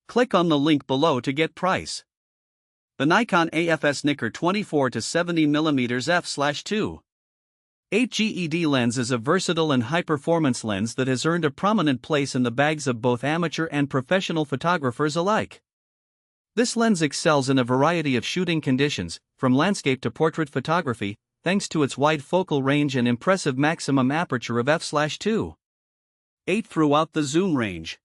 Click on the link below to get price. The Nikon AF-S NIKKOR 24-70mm f/2. 8GED lens is a versatile and high-performance lens that has earned a prominent place in the bags of both amateur and professional photographers alike. This lens excels in a variety of shooting conditions, from landscape to portrait photography, thanks to its wide focal range and impressive maximum aperture of f/2. 8 throughout the zoom range.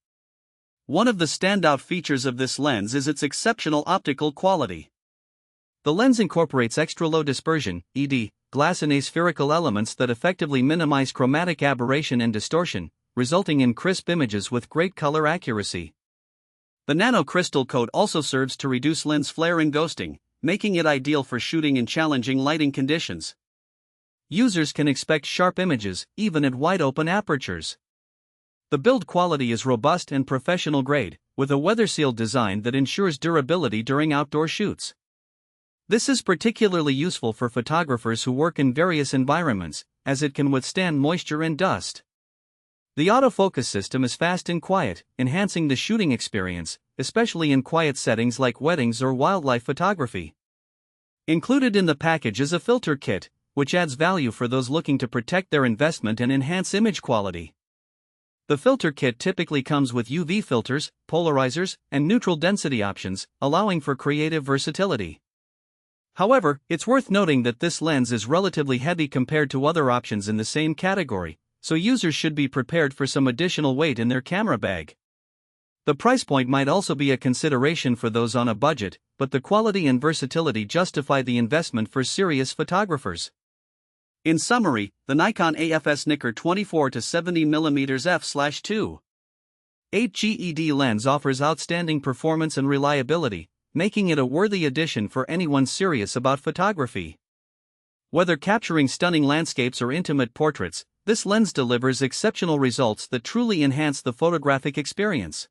One of the standout features of this lens is its exceptional optical quality. The lens incorporates extra-low dispersion (ED) glass and aspherical elements that effectively minimize chromatic aberration and distortion, resulting in crisp images with great color accuracy. The Nano Crystal Coat also serves to reduce lens flare and ghosting, making it ideal for shooting in challenging lighting conditions. Users can expect sharp images, even at wide-open apertures. The build quality is robust and professional grade, with a weather-sealed design that ensures durability during outdoor shoots. This is particularly useful for photographers who work in various environments, as it can withstand moisture and dust. The autofocus system is fast and quiet, enhancing the shooting experience, especially in quiet settings like weddings or wildlife photography. Included in the package is a filter kit, which adds value for those looking to protect their investment and enhance image quality. The filter kit typically comes with UV filters, polarizers, and neutral density options, allowing for creative versatility. However, it's worth noting that this lens is relatively heavy compared to other options in the same category, so users should be prepared for some additional weight in their camera bag. The price point might also be a consideration for those on a budget, but the quality and versatility justify the investment for serious photographers. In summary, the Nikon AF-S NIKKOR 24-70mm f/2. 8GED lens offers outstanding performance and reliability, making it a worthy addition for anyone serious about photography. Whether capturing stunning landscapes or intimate portraits, this lens delivers exceptional results that truly enhance the photographic experience.